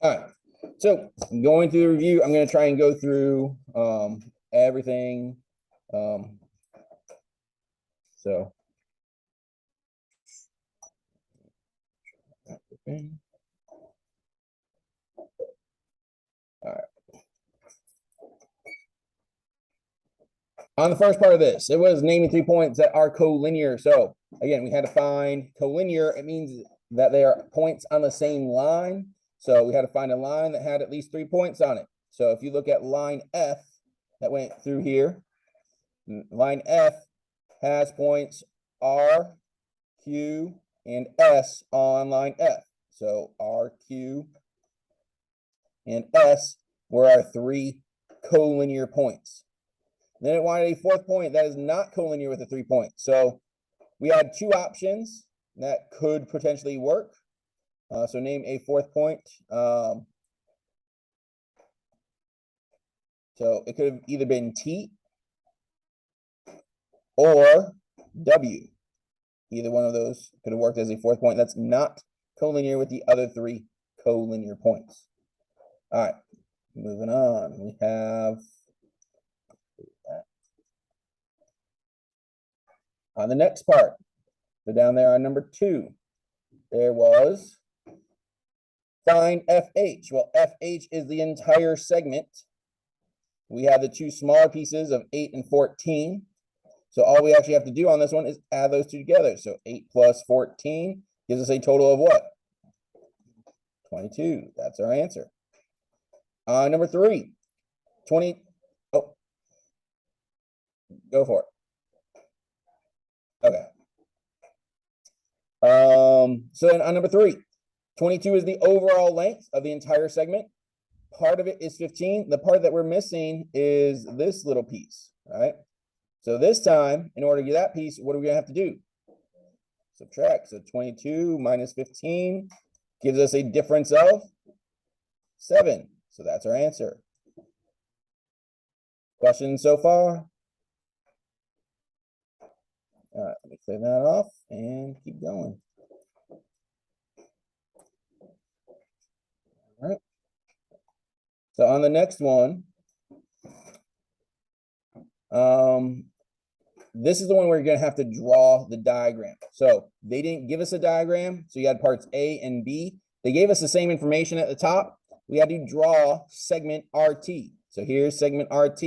All right. So going through the review, I'm going to try and go through everything. So. Okay. All right. On the first part of this, it was naming 3 points that are collinear. So again, we had to find collinear. It means that they are points on the same line. So we had to find a line that had at least 3 points on it. So if you look at line F that went through here, line F has points R, Q, and S on line F. So R, Q, and S were our 3 collinear points. Then it wanted a 4th point that is not collinear with a 3 point. So we had 2 options that could potentially work. So name a 4th point. So it could have either been T or W. Either one of those could have worked as a 4th point that's not collinear with the other 3 collinear points. All right, moving on. We have on the next part, so down there on number 2, there was find FH. Well, FH is the entire segment. We have the 2 smaller pieces of 8 and 14. So all we actually have to do on this one is add those 2 together. So 8 plus 14 gives us a total of what? 22. That's our answer. Number 3, 20. Oh, go for it. Okay. So then on number 3, 22 is the overall length of the entire segment. Part of it is 15. The part that we're missing is this little piece, right? So this time, in order to get that piece, what are we gonna have to do? Subtract. So 22 minus 15 gives us a difference of 7. So that's our answer. Questions so far? All right, let me clear that off and keep going. All right. So on the next one, this is the one where you're going to have to draw the diagram. So they didn't give us a diagram. So you had parts A and B. They gave us the same information at the top. We had to draw segment RT. So here's segment RT.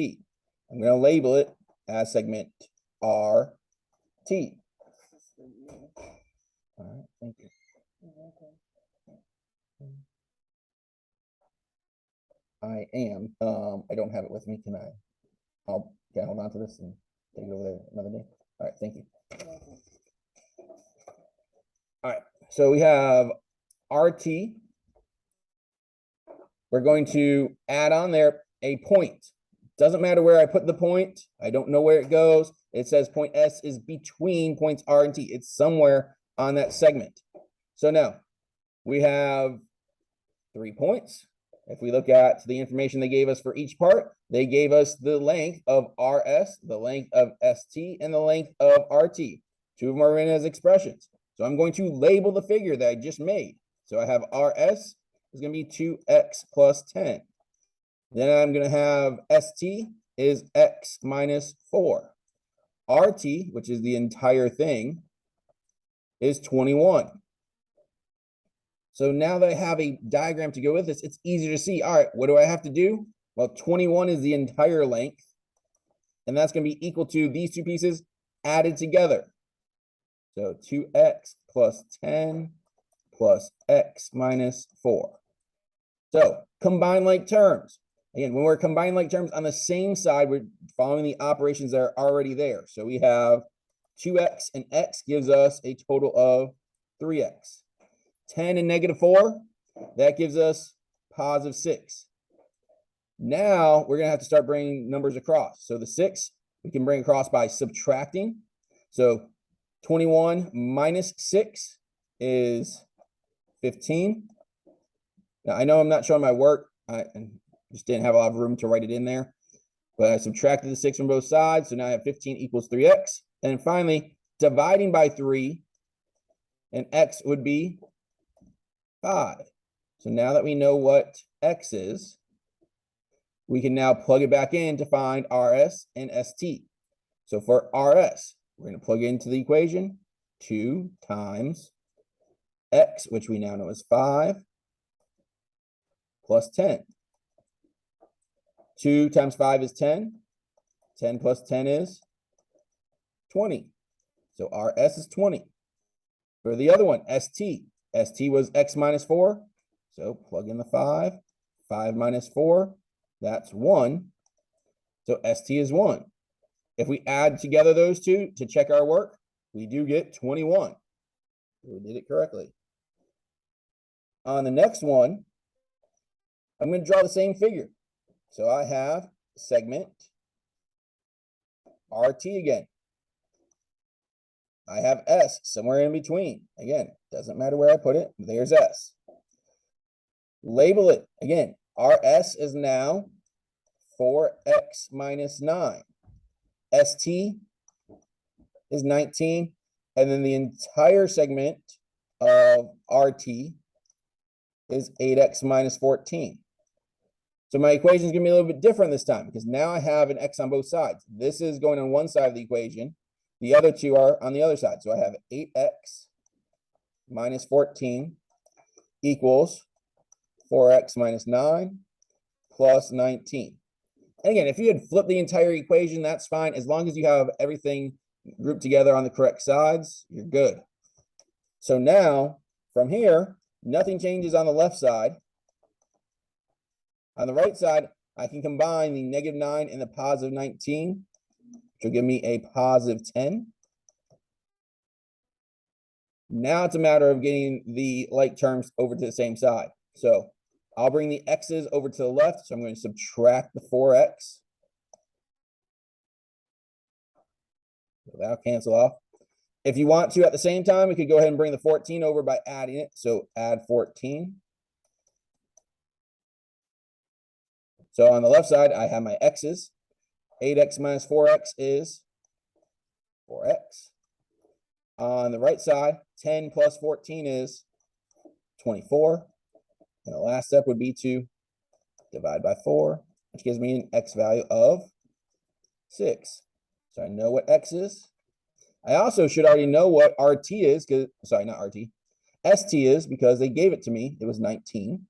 I'm going to label it as segment RT. All right, thank you. I am. I don't have it with me. Can I? I'll hold on to this and take it over there another day. All right, thank you. All right, so we have RT. We're going to add on there a point. Doesn't matter where I put the point. I don't know where it goes. It says point S is between points R and T. It's somewhere on that segment. So now we have 3 points. If we look at the information they gave us for each part, they gave us the length of RS, the length of ST, and the length of RT. 2 of them are written as expressions. So I'm going to label the figure that I just made. So I have RS is going to be 2x plus 10. Then I'm going to have ST is x minus 4. RT, which is the entire thing, is 21. So now that I have a diagram to go with this, it's easier to see. All right, what do I have to do? Well, 21 is the entire length, and that's going to be equal to these 2 pieces added together. So 2x plus 10 plus x minus 4. So combine like terms. Again, when we're combining like terms on the same side, we're following the operations that are already there. So we have 2x and x gives us a total of 3x. 10 and negative 4, that gives us positive 6. Now we're going to have to start bringing numbers across. So the 6 we can bring across by subtracting. So 21 minus 6 is 15. Now I know I'm not showing my work. I just didn't have a lot of room to write it in there. But I subtracted the 6 from both sides. So now I have 15 equals 3x. And finally, dividing by 3, and x would be 5. So now that we know what x is, we can now plug it back in to find RS and ST. So for RS, we're going to plug into the equation 2 times x, which we now know is 5, plus 10. 2 times 5 is 10. 10 plus 10 is 20. So RS is 20. For the other one, ST. ST was x minus 4. So plug in the 5. 5 minus 4, that's 1. So ST is 1. If we add together those two to check our work, we do get 21. We did it correctly. On the next one, I'm going to draw the same figure. So I have segment RT again. I have S somewhere in between. Again, doesn't matter where I put it. There's S. Label it. Again, RS is now 4x minus 9. ST is 19. And then the entire segment of RT is 8x minus 14. So my equation is going to be a little bit different this time because now I have an x on both sides. This is going on one side of the equation. The other two are on the other side. So I have 8x minus 14 equals 4x minus 9 plus 19. And again, if you had flipped the entire equation, that's fine. As long as you have everything grouped together on the correct sides, you're good. So now, from here, nothing changes on the left side. On the right side, I can combine the negative 9 and the positive 19, which will give me a positive 10. Now it's a matter of getting the like terms over to the same side. So I'll bring the x's over to the left. So I'm going to subtract the 4x. So that'll cancel off. If you want to, at the same time, we could go ahead and bring the 14 over by adding it. So add 14. So on the left side, I have my x's. 8x minus 4x is 4x. On the right side, 10 plus 14 is 24. And the last step would be to divide by 4, which gives me an x value of 6. So I know what x is. I also should already know what RT is, because, sorry, not RT, ST is, because they gave it to me. It was 19.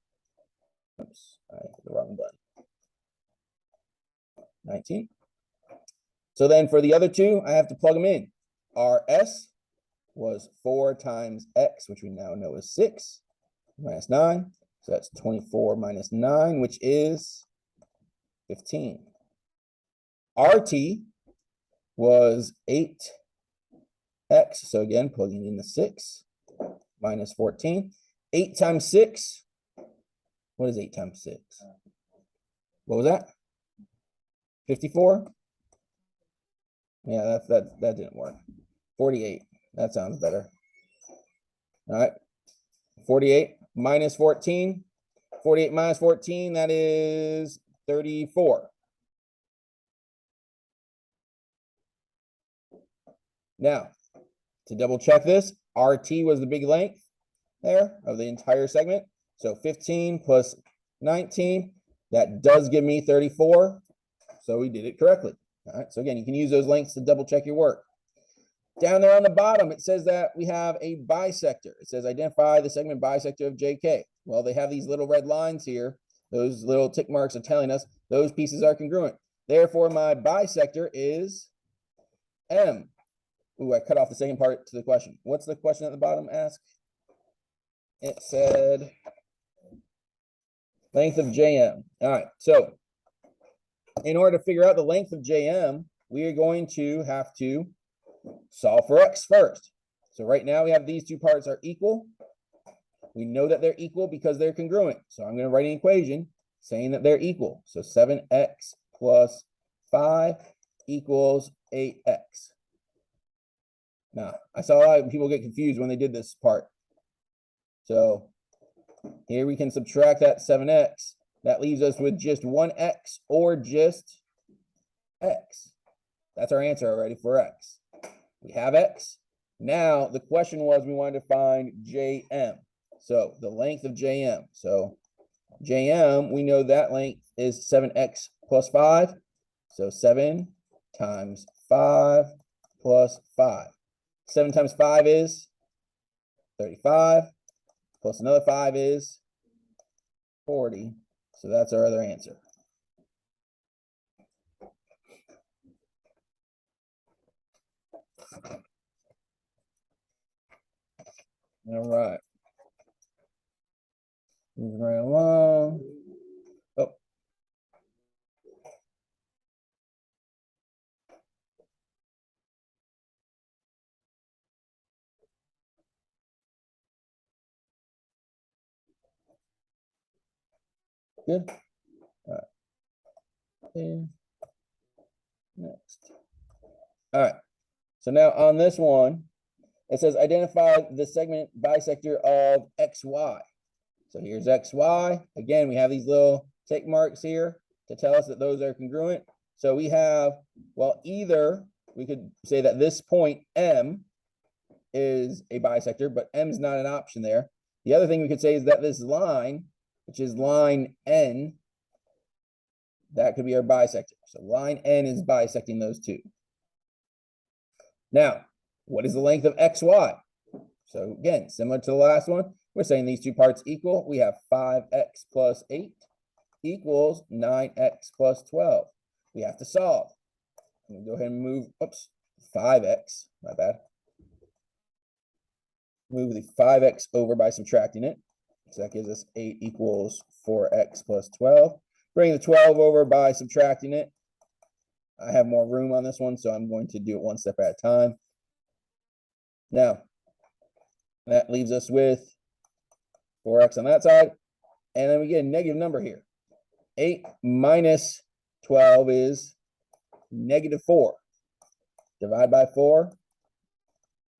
Oops, I hit the wrong button. 19. So then for the other two, I have to plug them in. RS was 4 times x, which we now know is 6, minus 9. So that's 24 minus 9, which is 15. RT was 8x. So again, plugging in the 6 minus 14. 8 times 6. What is 8 times 6? What was that? 54? Yeah, that didn't work. 48. That sounds better. All right. 48 minus 14. 48 minus 14, that is 34. Now, to double check this, RT was the big length there of the entire segment. So 15 plus 19, that does give me 34. So we did it correctly. All right. So again, you can use those lengths to double check your work. Down there on the bottom, it says that we have a bisector. It says identify the segment bisector of JK. Well, they have these little red lines here. Those little tick marks are telling us those pieces are congruent. Therefore, my bisector is M. Ooh, I cut off the second part to the question. What's the question at the bottom ask? It said length of JM. All right, so in order to figure out the length of JM, we are going to have to solve for x first. So right now we have these two parts are equal. We know that they're equal because they're congruent. So I'm going to write an equation saying that they're equal. So 7x plus 5 equals 8x. Now, I saw a lot of people get confused when they did this part. So here we can subtract that 7x. That leaves us with just 1x or just x. That's our answer already for x. We have x. Now, the question was we wanted to find JM. So the length of JM. So JM, we know that length is 7x plus 5. So 7 times 5 plus 5. 7 times 5 is 35. Plus another 5 is 40. So that's our other answer. All right. Moving right along. Oh. Good. All right. And next. All right. So now on this one, it says identify the segment bisector of XY. So here's XY. Again, we have these little tick marks here to tell us that those are congruent. So we have, well, either we could say that this point M is a bisector, but M is not an option there. The other thing we could say is that this line, which is line N, that could be our bisector. So line N is bisecting those two. Now, what is the length of XY? So again, similar to the last one, we're saying these two parts equal. We have 5x plus 8 equals 9x plus 12. We have to solve. I'm going to go ahead and move, 5x, my bad. Move the 5x over by subtracting it. So that gives us 8 equals 4x plus 12. Bring the 12 over by subtracting it. I have more room on this one, so I'm going to do it one step at a time. Now, that leaves us with 4x on that side. And then we get a negative number here. 8 minus 12 is negative 4. Divide by 4.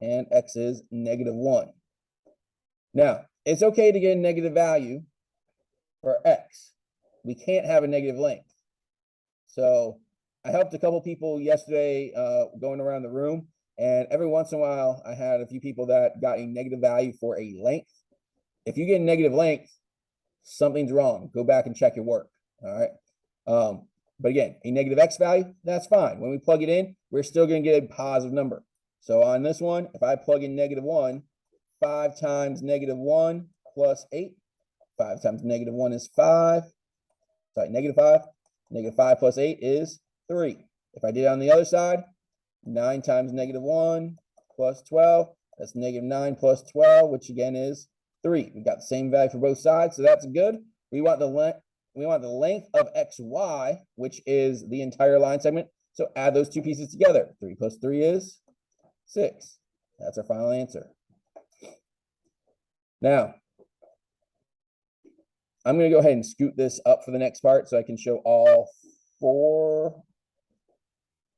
And x is negative 1. Now, it's okay to get a negative value for x. We can't have a negative length. So I helped a couple people yesterday going around the room. And every once in a while, I had a few people that got a negative value for a length. If you get a negative length, something's wrong. Go back and check your work. All right. But again, a negative x value, that's fine. When we plug it in, we're still going to get a positive number. So on this one, if I plug in negative 1, 5 times negative 1 plus 8. 5 times negative 1 is 5. Sorry, negative 5. Negative 5 plus 8 is 3. If I did it on the other side, 9 times negative 1 plus 12. That's negative 9 plus 12, which again is 3. We got the same value for both sides, so that's good. We want the length of xy, which is the entire line segment. So add those two pieces together. 3 plus 3 is 6. That's our final answer. Now, I'm going to go ahead and scoot this up for the next part so I can show all 4.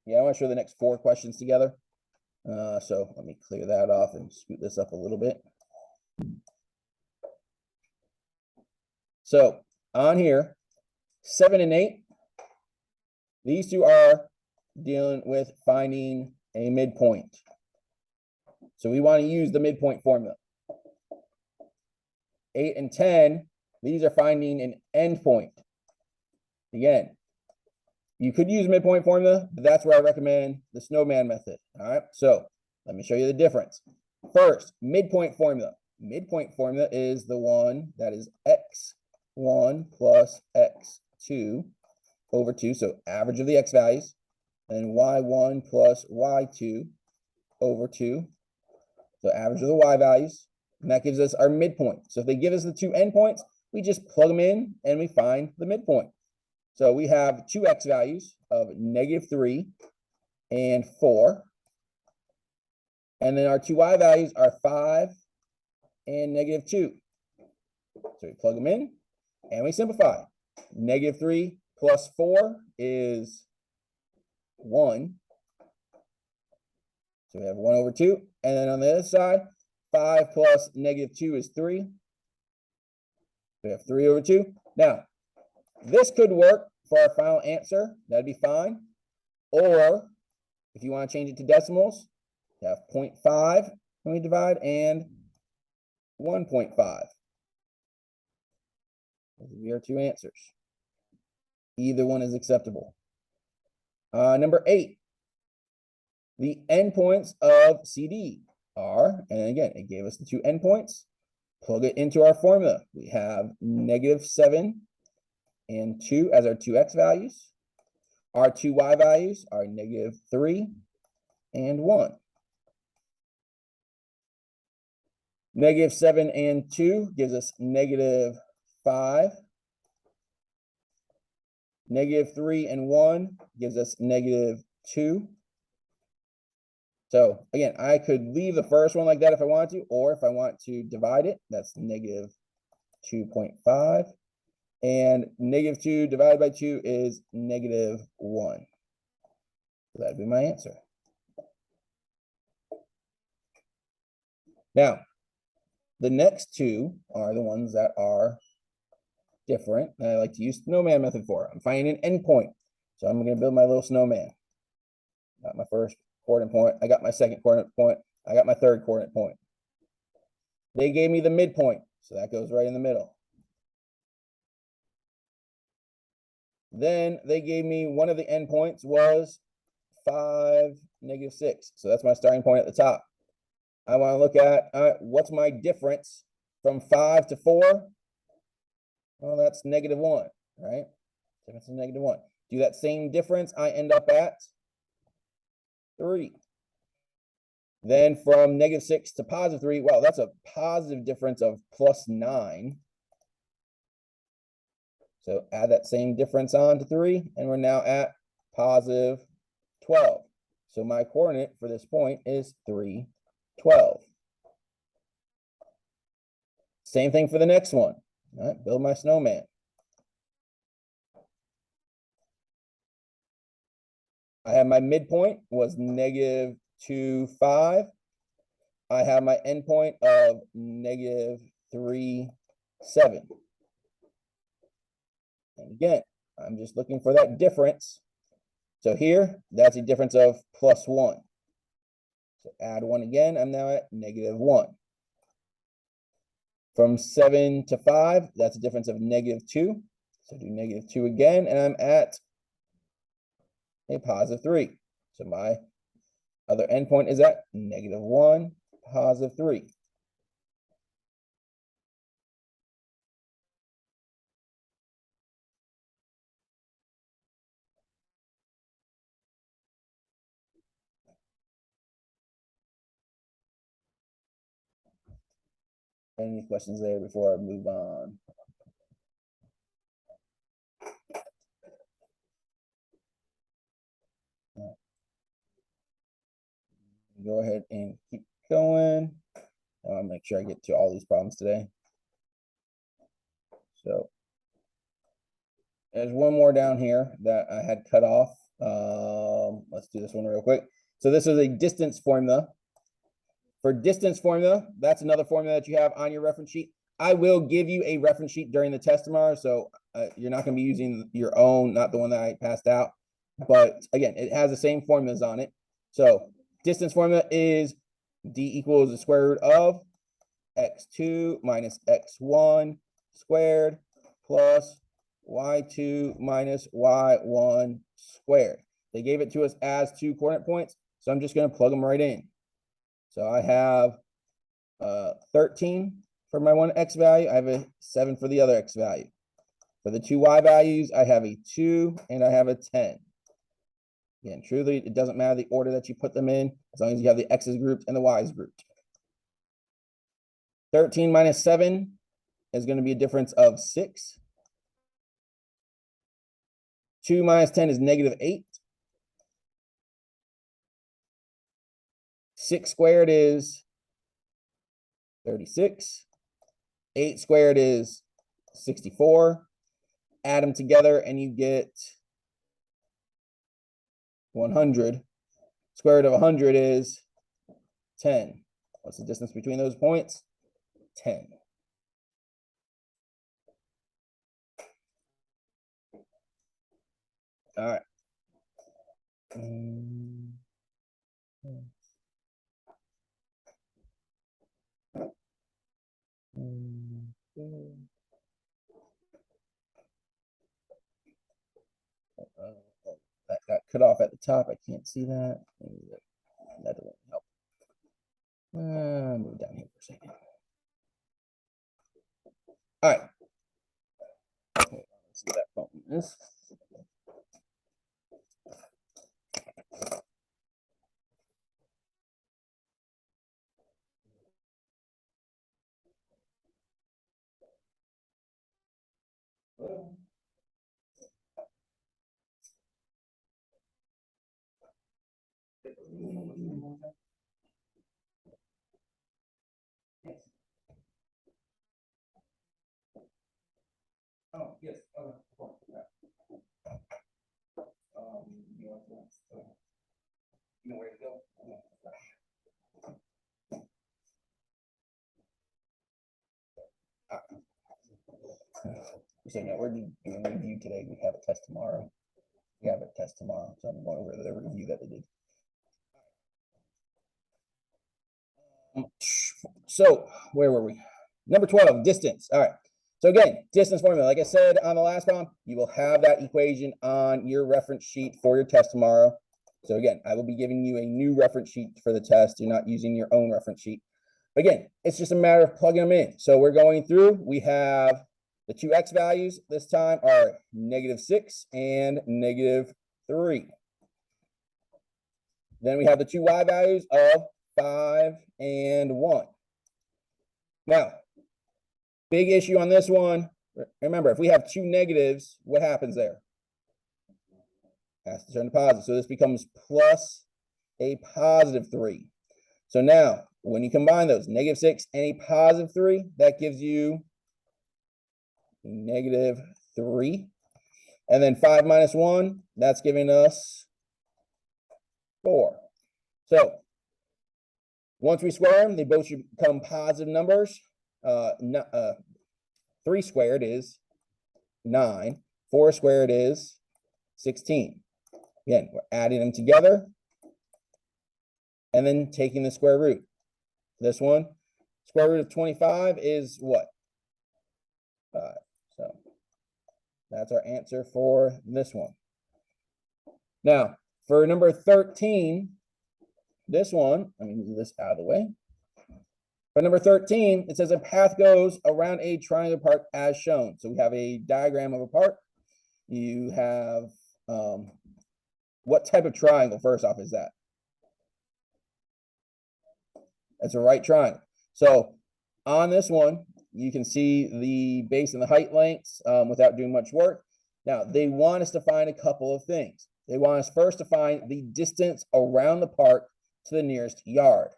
Yeah, I want to show the next 4 questions together. So let me clear that off and scoot this up a little bit. So on here, 7 and 8, these two are dealing with finding a midpoint. So we want to use the midpoint formula. 8 and 10, these are finding an endpoint. Again, you could use midpoint formula, but that's where I recommend the snowman method. All right, so let me show you the difference. First, midpoint formula. Midpoint formula is the one that is x1 plus x2 over 2, so average of the x values, and y1 plus y2 over 2, so average of the y values, and that gives us our midpoint. So if they give us the 2 endpoints, we just plug them in and we find the midpoint. So we have 2 x values of negative 3 and 4. And then our 2 y values are 5 and negative 2. So we plug them in and we simplify. Negative 3 plus 4 is 1. So we have 1 over 2. And then on the other side, 5 plus negative 2 is 3. We have 3 over 2. Now, this could work for our final answer. That'd be fine. Or if you want to change it to decimals, you have 0.5 when we divide and 1.5. Those would be our two answers. Either one is acceptable. Number 8. The endpoints of CD are, and again, it gave us the two endpoints. Plug it into our formula. We have -7 and 2 as our two x values. Our two y values are -3 and 1. -7 and 2 gives us -5. -3 and 1 gives us -2. So again, I could leave the first one like that if I want to, or if I want to divide it, that's -2.5. And -2 divided by 2 is -1. So that'd be my answer. Now, the next two are the ones that are different, and I like to use snowman method for. I'm finding an endpoint. So I'm going to build my little snowman. Got my first coordinate point. I got my second coordinate point. I got my third coordinate point. They gave me the midpoint, so that goes right in the middle. Then they gave me one of the endpoints was 5, -6. So that's my starting point at the top. I want to look at what's my difference from 5 to 4? Well, that's -1, right? Difference is -1. Do that same difference, I end up at 3. Then from -6 to +3, well, that's a positive difference of +9. So add that same difference on to 3, and we're now at +12. So my coordinate for this point is 3, 12. Same thing for the next one. All right, build my snowman. I have my midpoint was -2, 5. I have my endpoint of -3, 7. And again, I'm just looking for that difference. So here, that's a difference of +1. So add 1 again, I'm now at -1. From 7 to 5, that's a difference of -2. So do -2 again, and I'm at a +3. So my other endpoint is at -1, +3. Any questions there before I move on? Go ahead and keep going. I'll make sure I get to all these problems today. So there's one more down here that I had cut off. Let's do this one real quick. So this is a distance formula. For distance formula, that's another formula that you have on your reference sheet. I will give you a reference sheet during the test tomorrow, so you're not going to be using your own, not the one that I passed out. But again, it has the same formulas on it. So distance formula is D equals the square root of x2 minus x1 squared plus y2 minus y1 squared. They gave it to us as 2 coordinate points, so I'm just going to plug them right in. So I have 13 for my one x value. I have a 7 for the other x value. For the two y values, I have a 2 and I have a 10. Again, truly, it doesn't matter the order that you put them in, as long as you have the x's grouped and the y's grouped. 13 minus 7 is going to be a difference of 6. 2 minus 10 is -8. 6 squared is 36. 8 squared is 64. Add them together and you get 100. Square root of 100 is 10. What's the distance between those points? 10. All right. cut off at the top. I can't see that. That doesn't help. Move down here for a second. All right. Okay, let's see what that button is. Oh, yes. You know where to go? So no, we're doing a review today. We have a test tomorrow. We have a test tomorrow, so I'm going over the review that they did. So where were we? Number 12, distance. All right. So again, distance formula. Like I said on the last problem, you will have that equation on your reference sheet for your test tomorrow. So again, I will be giving you a new reference sheet for the test. You're not using your own reference sheet. Again, it's just a matter of plugging them in. So we're going through. We have the two x values this time are -6 and -3. Then we have the two y values of 5 and 1. Now, big issue on this one. Remember, if we have two negatives, what happens there? Has to turn to positive. So this becomes plus a +3. So now, when you combine those, -6 and a +3, that gives you -3. And then 5 minus 1, that's giving us 4. So once we square them, they both should become positive numbers. 3 squared is 9. 4 squared is 16. Again, we're adding them together and then taking the square root. This one, square root of 25 is what? 5. So that's our answer for this one. Now, for number 13, this one, let me move this out of the way. For number 13, it says a path goes around a triangular park as shown. So we have a diagram of a park. You have, what type of triangle, first off, is that? That's a right triangle. So on this one, you can see the base and the height lengths without doing much work. Now, they want us to find a couple of things. They want us first to find the distance around the park to the nearest yard.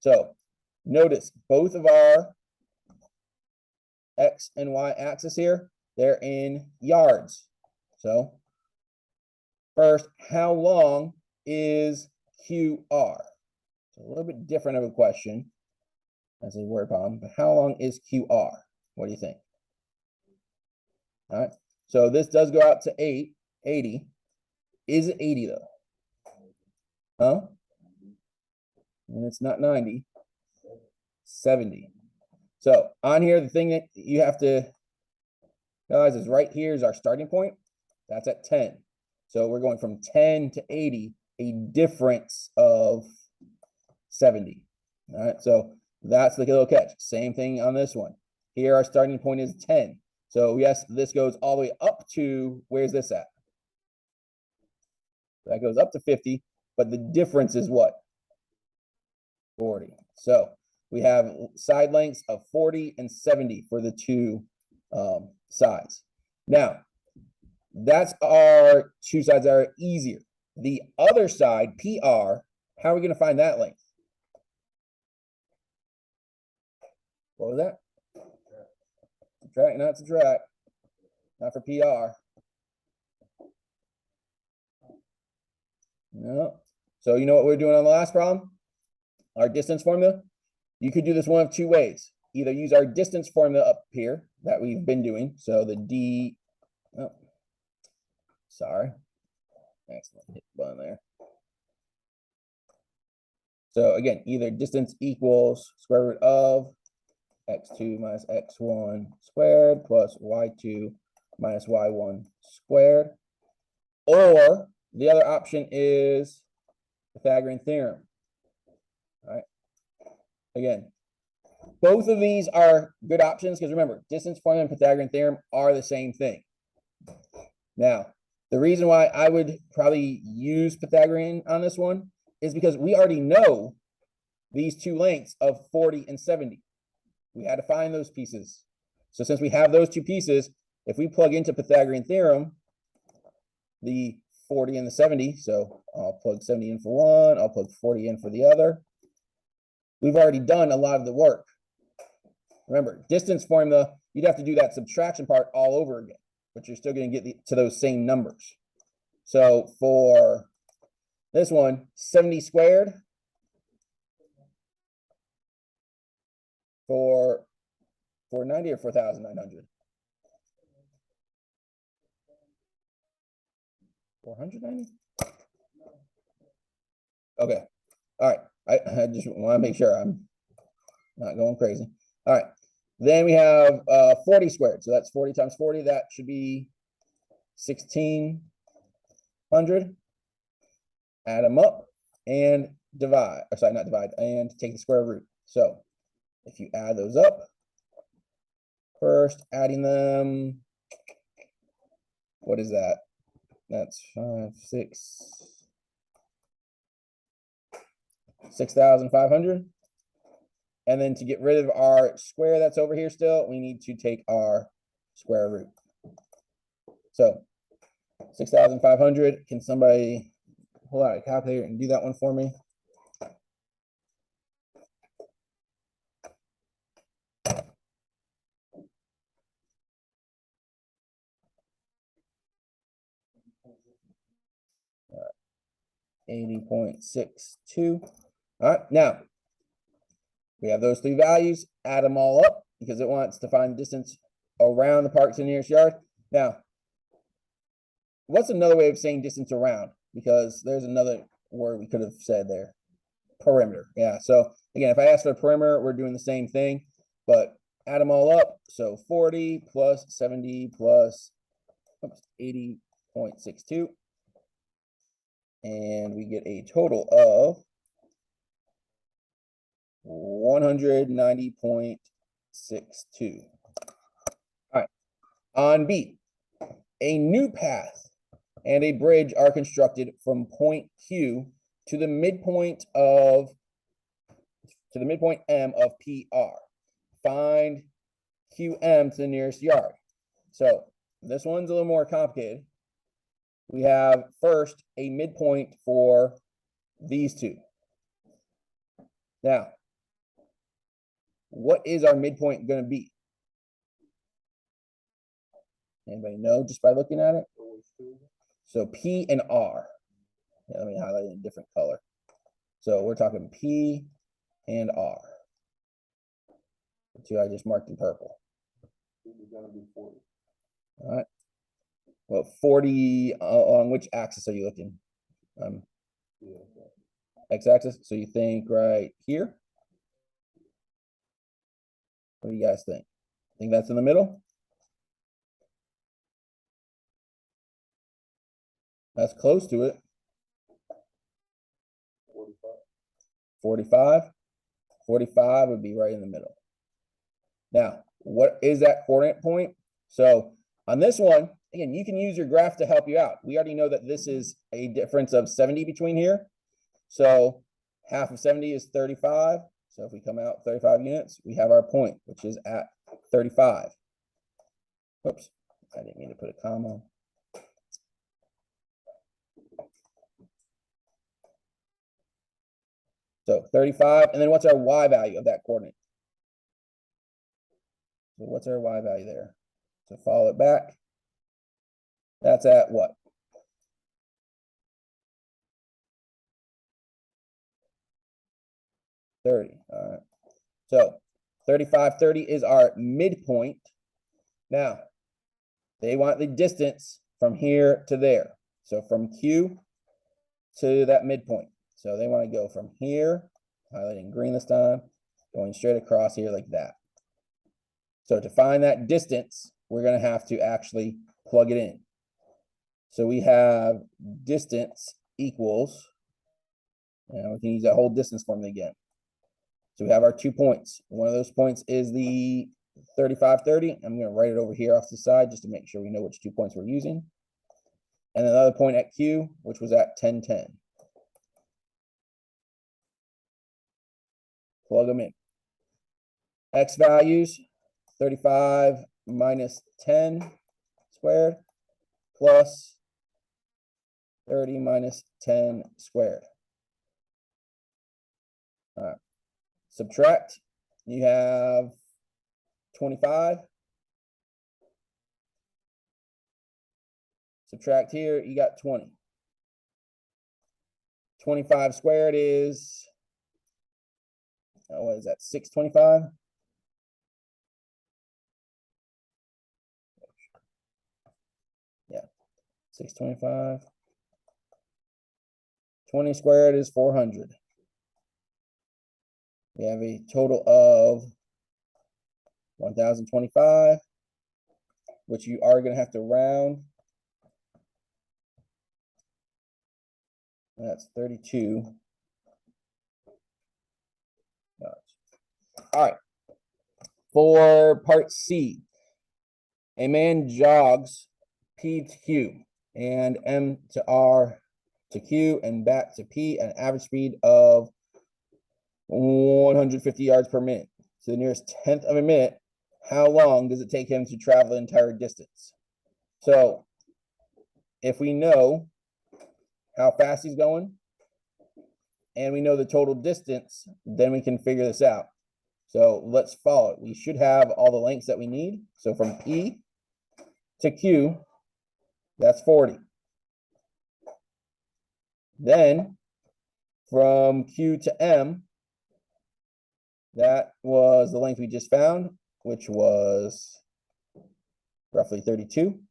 So notice both of our X and Y axis here, they're in yards. So first, how long is QR? It's a little bit different of a question as a word problem, but how long is QR? What do you think? All right, so this does go out to 80. Is it 80 though? Huh? And it's not 90. 70. So on here, the thing that you have to realize is right here is our starting point. That's at 10. So we're going from 10 to 80, a difference of 70. All right, so that's the little catch. Same thing on this one. Here, our starting point is 10. So yes, this goes all the way up to, where's this at? That goes up to 50, but the difference is what? 40. So we have side lengths of 40 and 70 for the two sides. Now, that's our two sides that are easier. The other side, PR, how are we going to find that length? What was that? Subtract, not subtract. Not for PR. No. So you know what we're doing on the last problem? Our distance formula. You could do this one of two ways. Either use our distance formula up here that we've been doing. So the D, oh, sorry. Excellent, hit the button there. So again, either distance equals square root of x2 minus x1 squared plus y2 minus y1 squared. Or the other option is Pythagorean theorem. All right. Again, both of these are good options because remember, distance formula and Pythagorean theorem are the same thing. Now, the reason why I would probably use Pythagorean on this one is because we already know these two lengths of 40 and 70. We had to find those pieces. So since we have those two pieces, if we plug into Pythagorean theorem, the 40 and the 70, so I'll plug 70 in for one, I'll plug 40 in for the other. We've already done a lot of the work. Remember, distance formula, you'd have to do that subtraction part all over again, but you're still going to get to those same numbers. So for this one, 70 squared for 490 or 4,900? 490? Okay. All right. I just want to make sure I'm not going crazy. All right. Then we have 40 squared. So that's 40 times 40. That should be 1,600. Add them up and divide. Or sorry, not divide. And take the square root. So if you add those up, first adding them, what is that? That's 6,500. And then to get rid of our square that's over here still, we need to take our square root. So 6,500. Can somebody pull out a calculator and do that one for me? All right. 80.62. All right, now we have those three values, add them all up because it wants to find distance around the park to the nearest yard. Now, what's another way of saying distance around? Because there's another word we could have said there. Perimeter. Yeah. So again, if I ask for a perimeter, we're doing the same thing, but add them all up. So 40 plus 70 plus 80.62. And we get a total of 190.62. All right. On B, a new path and a bridge are constructed from point Q to the midpoint M of PR. Find QM to the nearest yard. So this one's a little more complicated. We have first a midpoint for these two. Now, what is our midpoint going to be? Anybody know just by looking at it? So P and R. Yeah, let me highlight it in a different color. So we're talking P and R. The two I just marked in purple. All right. Well, 40 on which axis are you looking? X-axis. So you think right here? What do you guys think? Think that's in the middle? That's close to it. 45. 45 would be right in the middle. Now, what is that coordinate point? So on this one, again, you can use your graph to help you out. We already know that this is a difference of 70 between here. So half of 70 is 35. So if we come out 35 units, we have our point, which is at 35. Whoops, I didn't mean to put a comma. So 35, and then what's our y value of that coordinate? So what's our y value there? So follow it back. That's at what? All right. So 35, 30 is our midpoint. Now, they want the distance from here to there. So from Q to that midpoint. So they want to go from here, highlighting green this time, going straight across here like that. So to find that distance, we're going to have to actually plug it in. So we have distance equals, and we can use that whole distance formula again. So we have our 2 points. One of those points is the 3530. I'm going to write it over here off to the side just to make sure we know which 2 points we're using. And another point at Q, which was at 1010. Plug them in. X values, 35 minus 10 squared plus 30 minus 10 squared. All right. Subtract, you have 25. Subtract here, you got 20. 25 squared is, what is that, 625? Yeah, 625. 20 squared is 400. We have a total of 1,025, which you are going to have to round. That's 32. All right. For part C, a man jogs P to Q and M to R to Q and back to P at an average speed of 150 yards per minute. So the nearest 1/10 of a minute, how long does it take him to travel the entire distance? So if we know how fast he's going and we know the total distance, then we can figure this out. So let's follow it. We should have all the lengths that we need. So from P to Q, that's 40. Then from Q to M, that was the length we just found, which was roughly 32.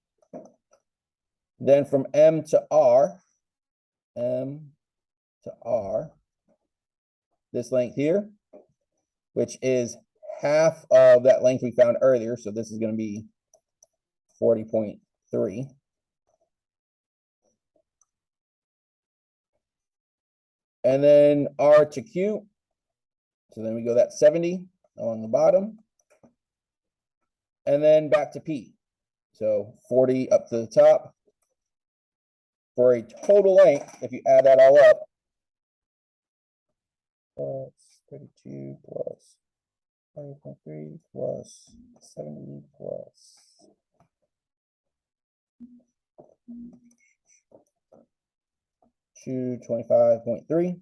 Then from M to R, this length here, which is half of that length we found earlier. So this is going to be 40.3. And then R to Q. So then we go that 70 along the bottom. And then back to P. So 40 up to the top. For a total length, if you add that all up, plus 32 plus 5.3 plus 70 plus 225.3.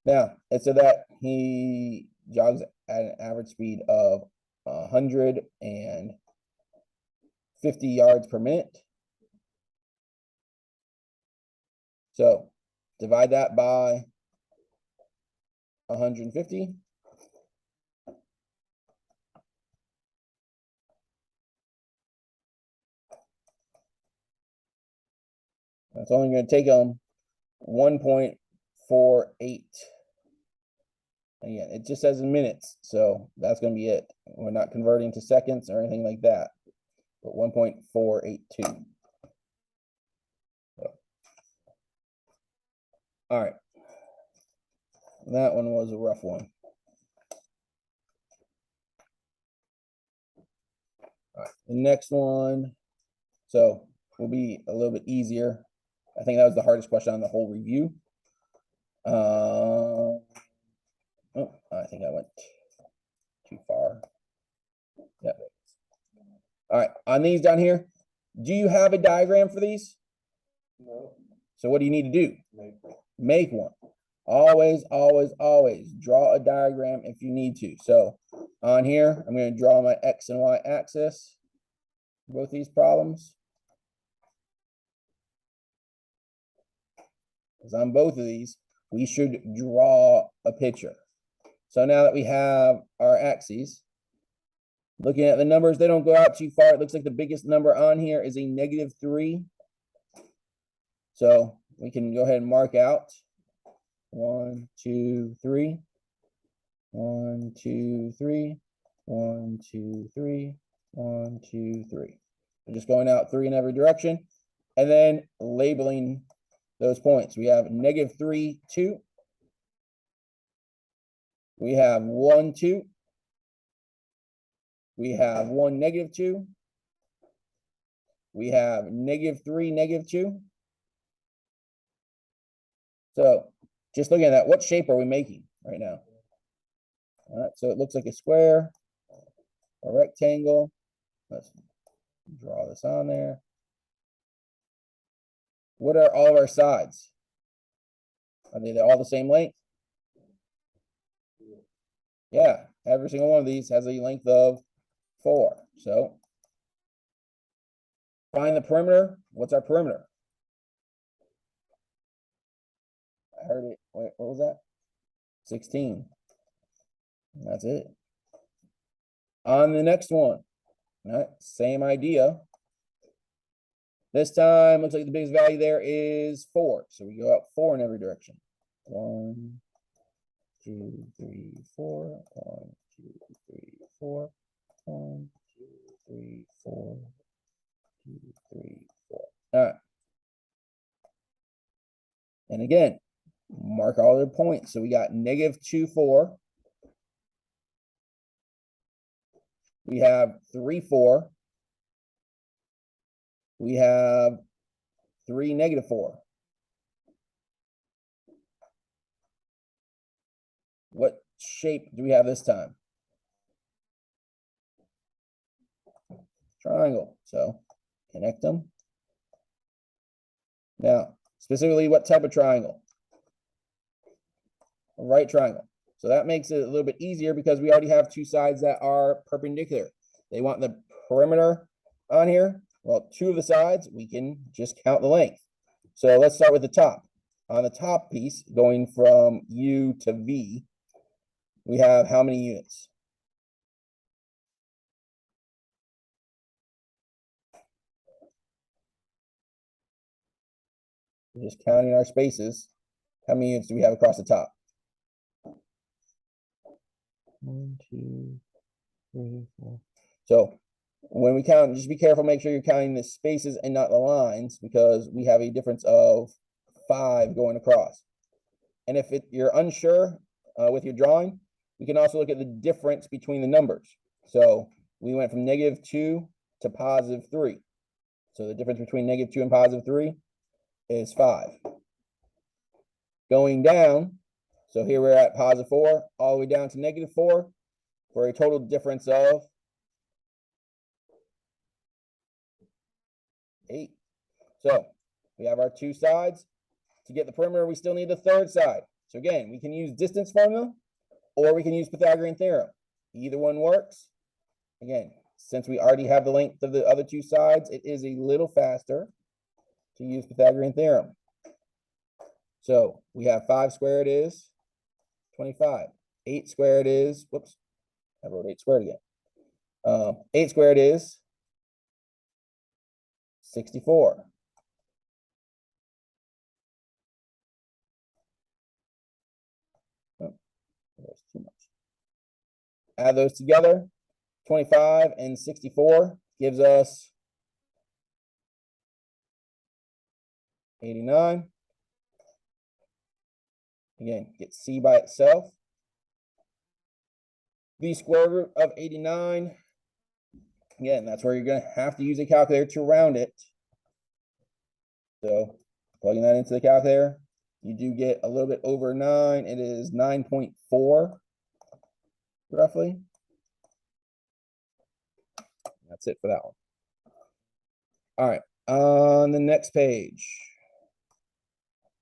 Now, it said that he jogs at an average speed of 150 yards per minute. So divide that by 150. That's only going to take them 1.48. Again, it just says in minutes, so that's going to be it. We're not converting to seconds or anything like that, but 1.482. So. All right. That one was a rough one. All right, the next one, so will be a little bit easier. I think that was the hardest question on the whole review. Oh, I think I went too far. Yeah. All right, on these down here, do you have a diagram for these? No. So what do you need to do? Make one. Always, always, always draw a diagram if you need to. So on here, I'm going to draw my X and Y axis, both these problems. Because on both of these, we should draw a picture. So now that we have our axes, looking at the numbers, they don't go out too far. It looks like the biggest number on here is a -3. So we can go ahead and mark out 1, 2, 3. 1, 2, 3. 1, 2, 3. 1, 2, 3. We're just going out 3 in every direction, and then labeling those points. We have -3, 2. We have 1, 2. We have 1, -2. We have -3, -2. So just looking at that, what shape are we making right now? All right, so it looks like a square, a rectangle. Let's draw this on there. What are all of our sides? Are they all the same length? Yeah, every single one of these has a length of 4. So find the perimeter. What's our perimeter? I heard it. Wait, what was that? 16. That's it. On the next one, all right, same idea. This time, looks like the biggest value there is 4. So we go out 4 in every direction. 1, 2, 3, 4. 1, 2, 3, 4. 1, 2, 3, 4. 2, 3, 4. All right. And again, mark all their points. So we got -2, 4. We have 3, 4. We have 3, -4. What shape do we have this time? Triangle. So connect them. Now, specifically, what type of triangle? A right triangle. So that makes it a little bit easier because we already have 2 sides that are perpendicular. They want the perimeter on here. Well, 2 of the sides, we can just count the length. So let's start with the top. On the top piece, going from U to V, we have how many units? We're just counting our spaces. How many units do we have across the top? 1, 2, 3, 4. So when we count, just be careful, make sure you're counting the spaces and not the lines, because we have a difference of 5 going across. And if you're unsure with your drawing, we can also look at the difference between the numbers. So we went from -2 to +3. So the difference between -2 and +3 is 5. Going down, so here we're at +4, all the way down to -4, for a total difference of 8. So we have our 2 sides. To get the perimeter, we still need the third side. So again, we can use distance formula, or we can use Pythagorean theorem. Either one works. Again, since we already have the length of the other 2 sides, it is a little faster to use Pythagorean theorem. So we have 5 squared is 25. 8 squared is, whoops, I wrote 8 squared again. 8 squared is 64. Oh, there's too much. Add those together, 25 and 64 gives us 89. Again, get C by itself. The square root of 89. Again, that's where you're going to have to use a calculator to round it. So plugging that into the calculator, you do get a little bit over 9. It is 9.4, roughly. That's it for that one. All right, on the next page.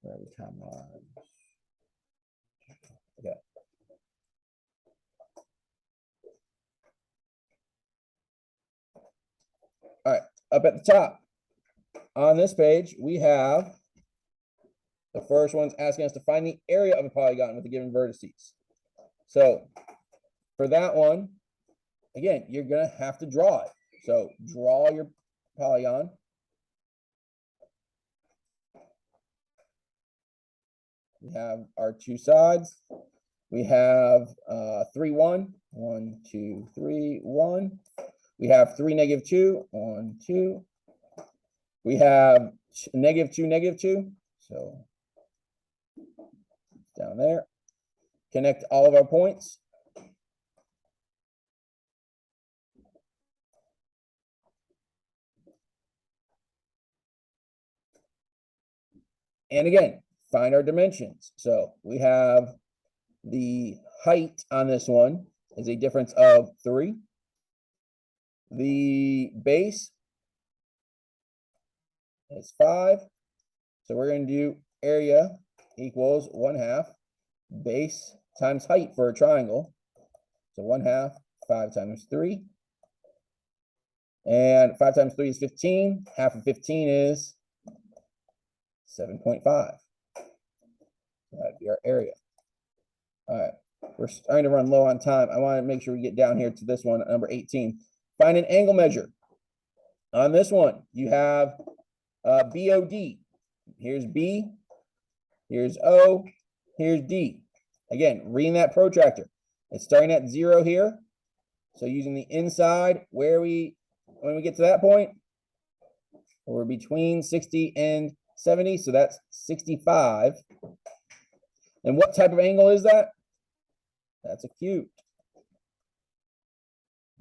Where are we timeline? Okay. All right, up at the top. On this page, we have the first one's asking us to find the area of a polygon with the given vertices. So for that one, again, you're going to have to draw it. So draw your polygon. We have our 2 sides. We have 3, 1. 1, 2, 3, 1. We have 3, -2, 1, 2. We have -2, -2. So down there. Connect all of our points. And again, find our dimensions. So we have the height on this one is a difference of 3. The base is 5. So we're going to do area equals 1/2 base times height for a triangle. So 1/2, 5 times 3. And 5 times 3 is 15. Half of 15 is 7.5. That'd be our area. All right. We're starting to run low on time. I want to make sure we get down here to this one, number 18. Find an angle measure. On this one, you have BOD. Here's B. Here's O. Here's D. Again, reading that protractor. It's starting at 0 here. So using the inside, when we get to that point, we're between 60 and 70. So that's 65. And what type of angle is that? That's acute.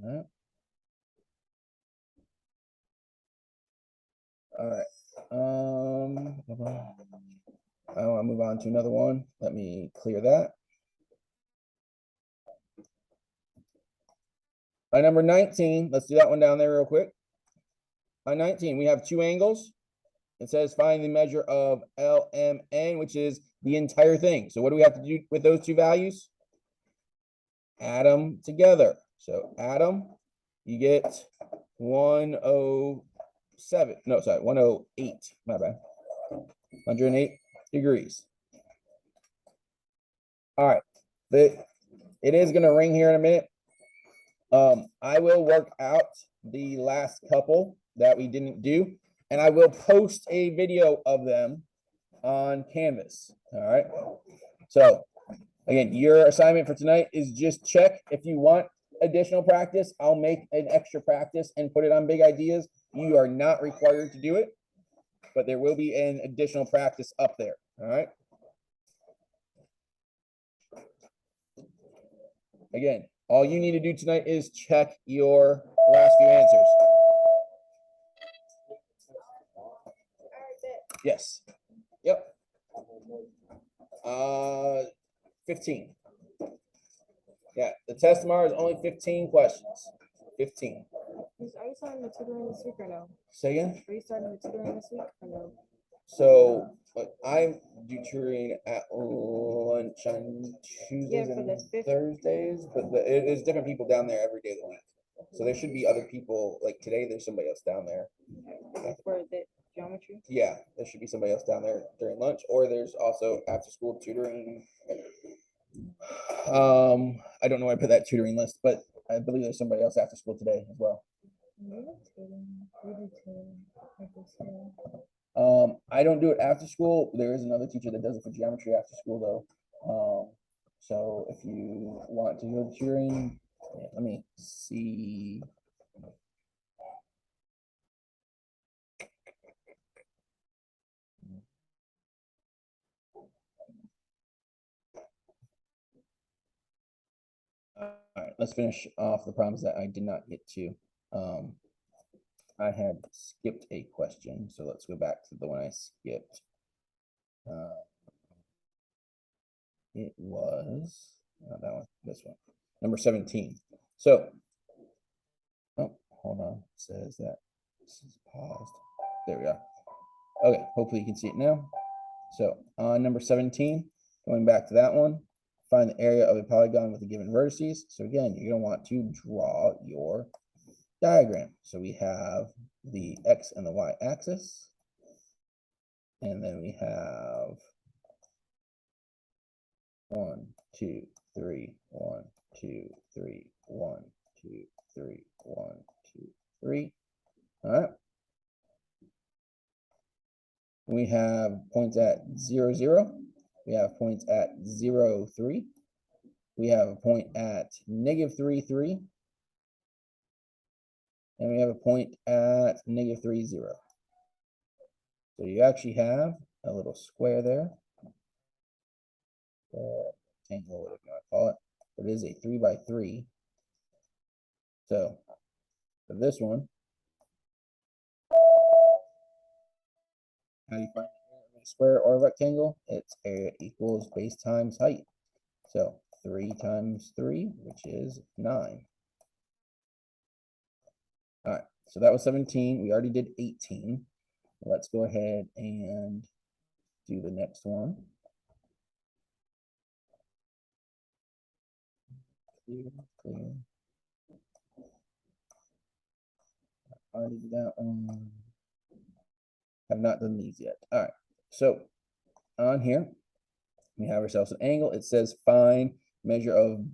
All right. All right. I want to move on to another one. Let me clear that. On number 19, let's do that one down there real quick. On 19, we have 2 angles. It says find the measure of LMN, which is the entire thing. So what do we have to do with those 2 values? Add them together. So add them, you get 107. No, sorry, 108. My bad. 108 degrees. All right. It is going to ring here in a minute. I will work out the last couple that we didn't do, and I will post a video of them on Canvas. All right. So again, your assignment for tonight is just check if you want additional practice. I'll make an extra practice and put it on Big Ideas. You are not required to do it, but there will be an additional practice up there. All right. Again, all you need to do tonight is check your last few answers. Yes. Yep. 15. Yeah, the test tomorrow is only 15 questions. 15. Are you starting the tutoring this week or no? Say again? Are you starting the tutoring this week or no? So I'm do tutoring at lunch on Tuesdays for and the fifth- Thursdays, but there's different people down there every day of the week. So there should be other people, like today, there's somebody else down there. For the geometry? Yeah, there should be somebody else down there during lunch, or there's also after school tutoring. I don't know why I put that tutoring list, but I believe there's somebody else after school today as well. I don't do it after school. There is another teacher that does it for geometry after school though. So if you want to go tutoring, yeah, let me see. All right, let's finish off the problems that I did not get to. I had skipped a question, so let's go back to the one I skipped. It was not that one, this one, number 17. So, oh, hold on, it says that this is paused. There we go. Okay, hopefully you can see it now. So on number 17, going back to that one, find the area of a polygon with the given vertices. So again, you're gonna want to draw your diagram. So we have the X and the Y axis. And then we have 1, 2, 3, 1, 2, 3, 1, 2, 3, 1, 2, 3. All right. We have points at 0, 0. We have points at 0, 3. We have a point at -3, 3. and we have a point at -3, 0. So you actually have a little square there. Rectangle, whatever you want to call it. It is a 3 by 3. So for this one, how do you find a square or a rectangle? It's area equals base times height. So 3 times 3, which is 9. All right, so that was 17. We already did 18. Let's go ahead and do the next one. Clear, clear. Already did that one. Have not done these yet. All right, so on here, we have ourselves an angle. It says find measure of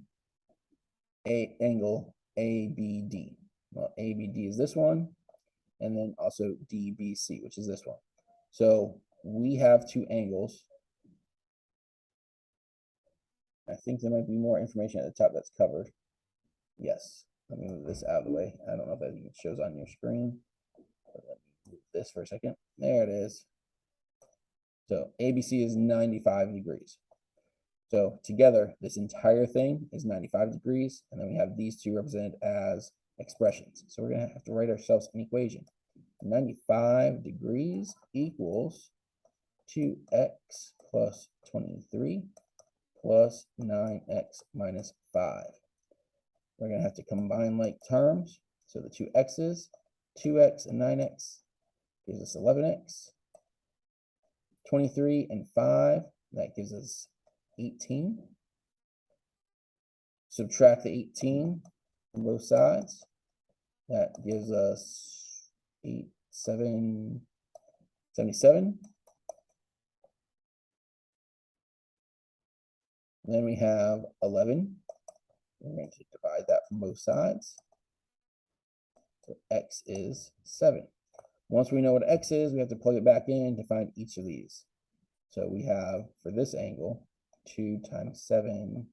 angle ABD. Well, ABD is this one, and then also DBC, which is this one. So we have two angles. I think there might be more information at the top that's covered. Yes, let me move this out of the way. I don't know if that even shows on your screen. But let me move this for a second. There it is. So ABC is 95 degrees. So together, this entire thing is 95 degrees, and then we have these two represented as expressions. So we're gonna have to write ourselves an equation. 95 degrees equals 2x plus 23 plus 9x minus 5. We're gonna have to combine like terms. So the two x's, 2x and 9x gives us 11x. 23 and 5, that gives us 18. Subtract the 18 from both sides. That gives us 77. Then we have 11. We're going to divide that from both sides. So x is 7. Once we know what x is, we have to plug it back in to find each of these. So we have, for this angle, 2 times 7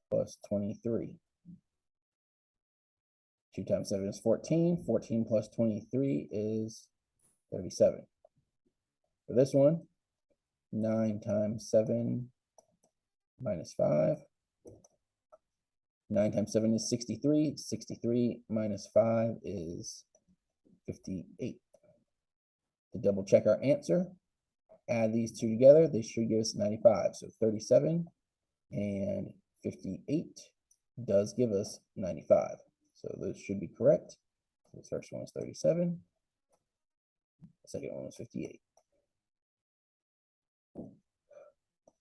plus 23. 2 times 7 is 14. 14 plus 23 is 37. For this one, 9 times 7 minus 5. 9 times 7 is 63. 63 minus 5 is 58. To double check our answer, add these two together, they should give us 95. So 37 and 58 does give us 95. So those should be correct. The first one was 37. The second one was 58.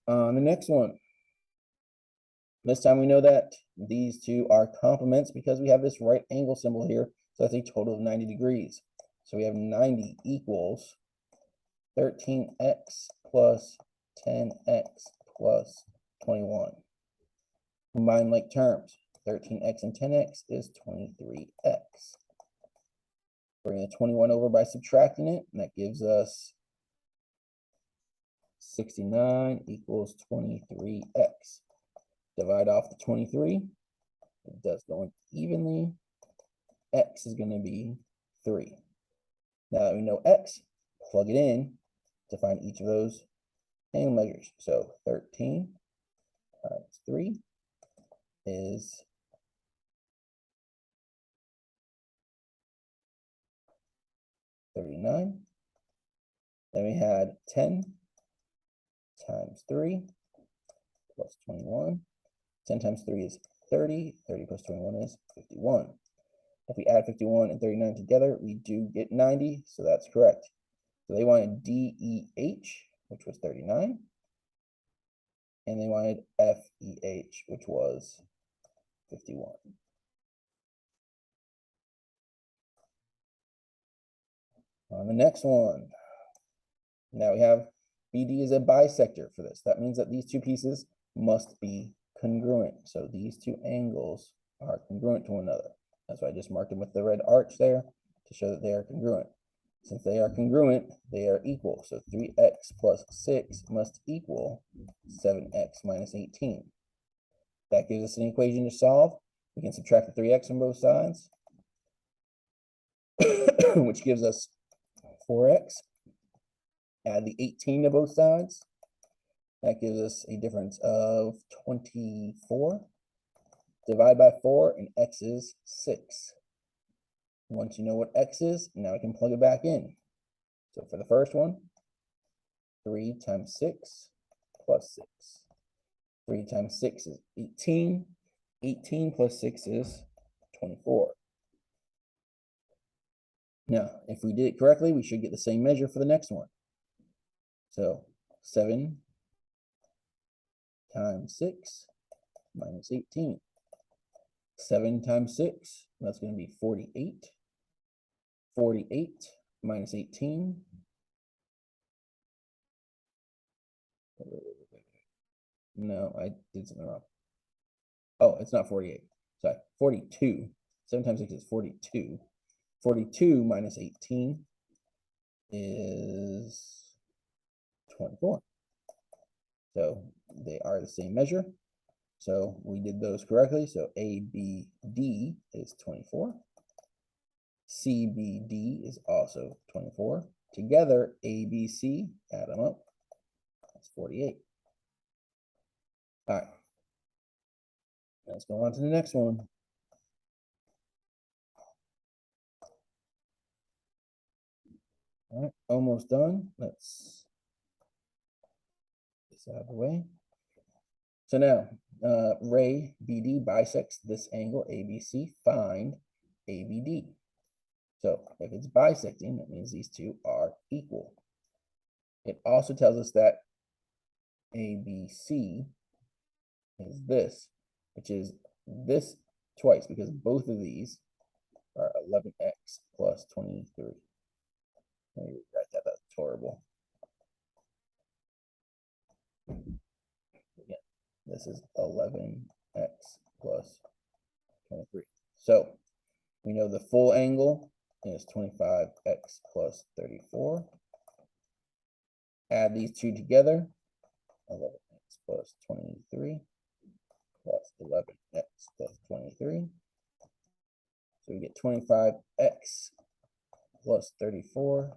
On the next one, this time we know that these two are complements because we have this right angle symbol here. So that's a total of 90 degrees. So we have 90 equals 13x plus 10x plus 21. Combine like terms. 13x and 10x is 23x. Bring the 21 over by subtracting it, and that gives us 69 equals 23x. Divide off the 23. It does go evenly. X is going to be 3. Now that we know x, plug it in to find each of those angle measures. So 13 times 3 is 39. Then we had 10 times 3 plus 21. 10 times 3 is 30. 30 plus 21 is 51. If we add 51 and 39 together, we do get 90, so that's correct. So they wanted DEH, which was 39. And they wanted FEH, which was 51. On the next one, now we have BD is a bisector for this. That means that these two pieces must be congruent. So these two angles are congruent to one another. That's why I just marked them with the red arch there to show that they are congruent. Since they are congruent, they are equal. So 3x plus 6 must equal 7x minus 18. That gives us an equation to solve. We can subtract the 3x on both sides. which gives us 4x. Add the 18 to both sides. That gives us a difference of 24. Divide by 4, and x is 6. Once you know what x is, now I can plug it back in. So for the first one, 3 times 6 plus 6. 3 times 6 is 18. 18 plus 6 is 24. Now, if we did it correctly, we should get the same measure for the next one. So 7 times 6 minus 18. 7 times 6, that's going to be 48. 48 minus 18. No, I did something wrong. Oh, it's not 48. Sorry, 42. 7 times 6 is 42. 42 minus 18 is 24. So they are the same measure. So we did those correctly. So ABD is 24. CBD is also 24. Together, ABC, add them up, that's 48. All right. Let's go on to the next one. All right, almost done. Let's get this out of the way. So now, ray BD bisects this angle ABC. Find ABD. So if it's bisecting, that means these two are equal. It also tells us that ABC is this, which is this twice, because both of these are 11x plus 23. Let me rewrite that. That's horrible. Again, this is 11x plus 23. So we know the full angle is 25x plus 34. Add these two together, 11x plus 23 plus 11x plus 23. So we get 25x plus 34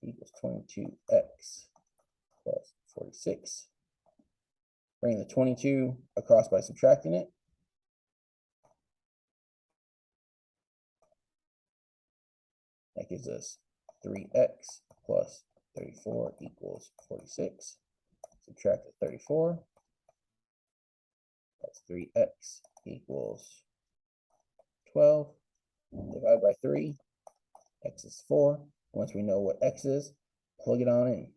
equals 22x plus 46. Bring the 22 across by subtracting it. That gives us 3x plus 34 equals 46. Subtract the 34. That's 3x equals 12. Divide by 3. X is 4. Once we know what x is, plug it on in.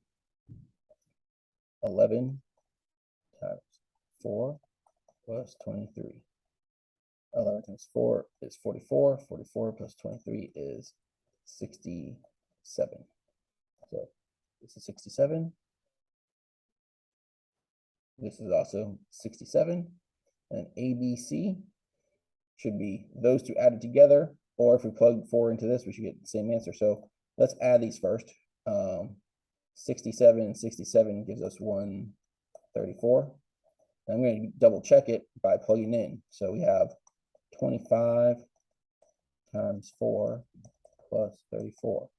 11 times 4 plus 23. 11 times 4 is 44. 44 plus 23 is 67. So this is 67. This is also 67. And ABC should be those two added together. Or if we plug 4 into this, we should get the same answer. So let's add these first. 67 and 67 gives us 134. I'm going to double check it by plugging in. So we have 25 times 4 plus 34.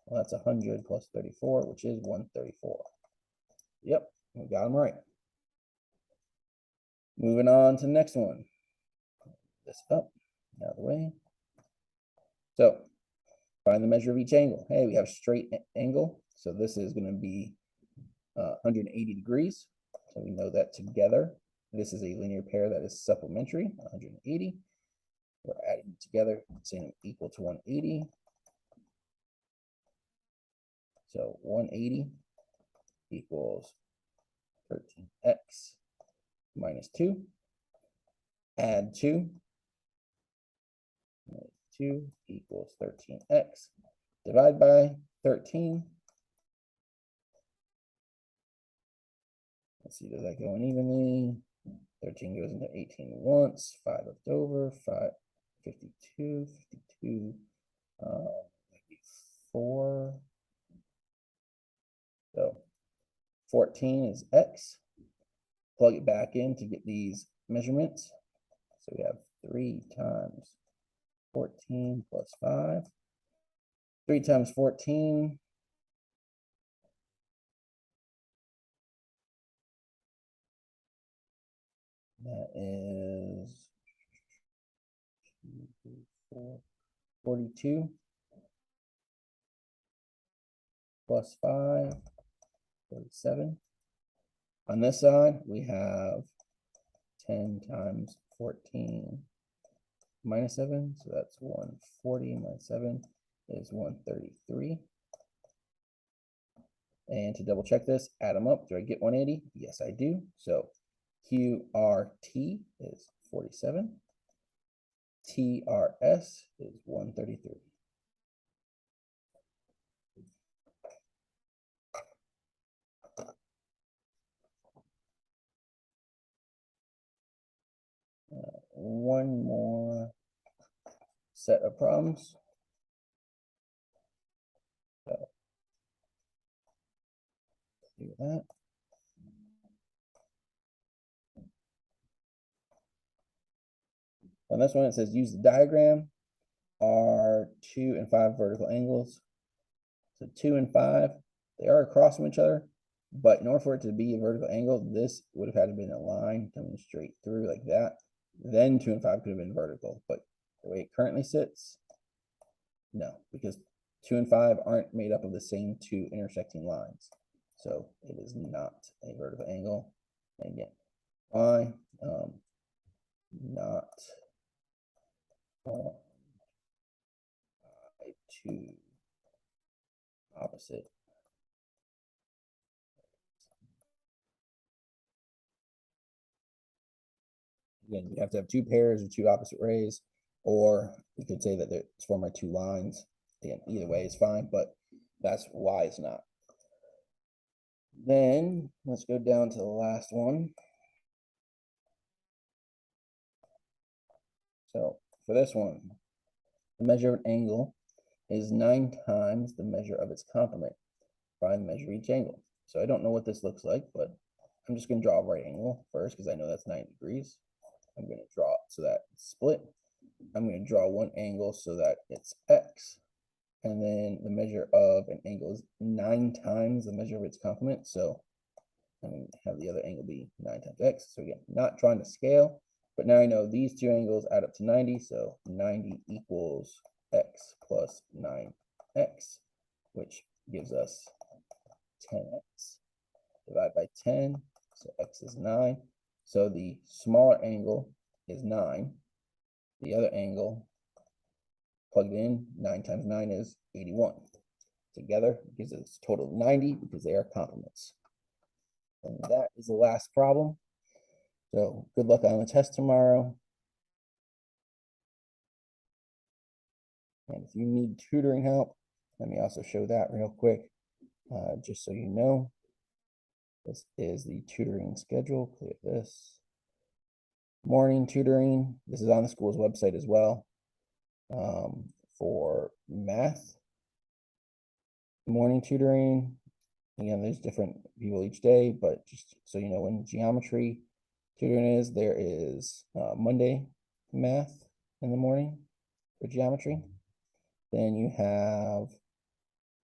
Well, that's 100 plus 34, which is 134. Yep, we got them right. Moving on to the next one. This up, out of the way. So find the measure of each angle. Hey, we have straight angle. So this is going to be 180 degrees. So we know that together. This is a linear pair that is supplementary, 180. We're adding it together, saying equal to 180. So 180 equals 13x minus 2. Add 2. 2 equals 13x. Divide by 13. Let's see, does that go in evenly? 13 goes into 18 once, 5 left over, 5, 52, 52, 4. So 14 is x. Plug it back in to get these measurements. So we have 3 times 14 plus 5 3 times 14. That is 2, 3, 4, 42 plus 5, 47. On this side, we have 10 times 14 minus 7, so that's 140 minus 7 is 133. And to double check this, add them up. Do I get 180? Yes, I do. So QRT is 47. TRS is 133. One more set of problems. So, do that. On this one, it says use the diagram. Are 2 and 5 vertical angles. So 2 and 5, they are across from each other, but in order for it to be a vertical angle, this would have had to been a line coming straight through like that. Then 2 and 5 could have been vertical, but the way it currently sits, no, because 2 and 5 aren't made up of the same 2 intersecting lines. So it is not a vertical angle. And again, why? Not 2 opposite. Again, you have to have 2 pairs of 2 opposite rays, or you could say that it's formed by 2 lines. Again, either way is fine, but that's why it's not. Then let's go down to the last one. So for this one, the measure of an angle is 9 times the measure of its complement. Find the measure of each angle. So I don't know what this looks like, but I'm just going to draw a right angle first because I know that's 90 degrees. I'm going to draw it so that it's split. I'm going to draw one angle so that it's x. And then the measure of an angle is 9 times the measure of its complement. So I'm going to have the other angle be 9 times x. So again, not trying to scale, but now I know these 2 angles add up to 90. So 90 equals x plus 9x, which gives us 10x. Divide by 10, so x is 9. So the smaller angle is 9. The other angle plugged in, 9 times 9 is 81. Together gives us a total of 90 because they are complements. And that is the last problem. So good luck on the test tomorrow. And if you need tutoring help, let me also show that real quick, just so you know. This is the tutoring schedule. Clear this. Morning tutoring. This is on the school's website as well. For math. Morning tutoring. Again, there's different people each day, but just so you know, when geometry tutoring is, there is Monday math in the morning for geometry. Then you have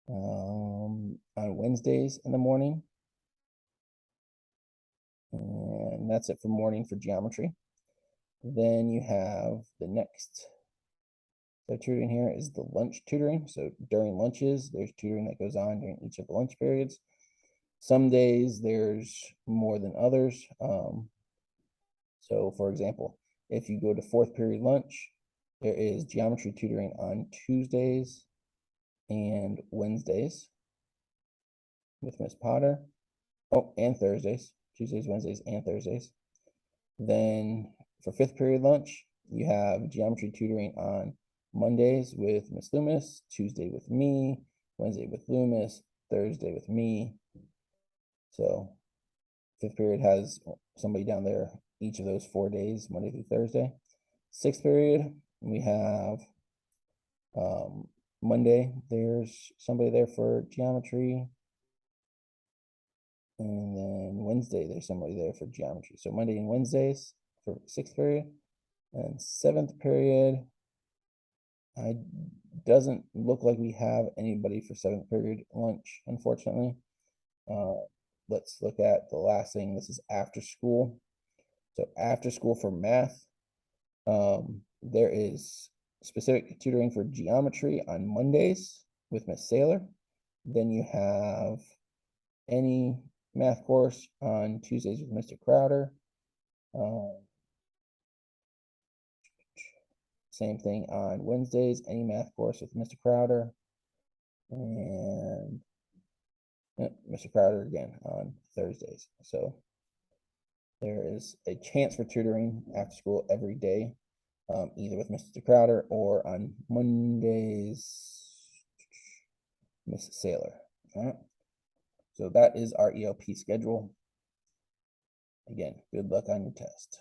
on Wednesdays in the morning. And that's it for morning for geometry. Then you have the next tutoring here is the lunch tutoring. So during lunches, there's tutoring that goes on during each of the lunch periods. Some days there's more than others. So for example, if you go to 4th period lunch, there is geometry tutoring on Tuesdays and Wednesdays with Miss Potter. Oh, and Thursdays, Tuesdays, Wednesdays, and Thursdays. Then for 5th period lunch, you have geometry tutoring on Mondays with Miss Loomis, Tuesday with me, Wednesday with Loomis, Thursday with me. So 5th period has somebody down there each of those 4 days, Monday through Thursday. 6th period, we have Monday, there's somebody there for geometry. And then Wednesday, there's somebody there for geometry. So Monday and Wednesdays for 6th period. And 7th period, I doesn't look like we have anybody for seventh period lunch, unfortunately. Let's look at the last thing. This is after school. So after school for math, there is specific tutoring for geometry on Mondays with Miss Saylor. Then you have any math course on Tuesdays with Mr. Crowder. Same thing on Wednesdays, any math course with Mr. Crowder. And Mr. Crowder again on Thursdays. So there is a chance for tutoring after school every day, either with Mr. Crowder or on Mondays, Miss Saylor. All right. So that is our ELP schedule. Again, good luck on your test.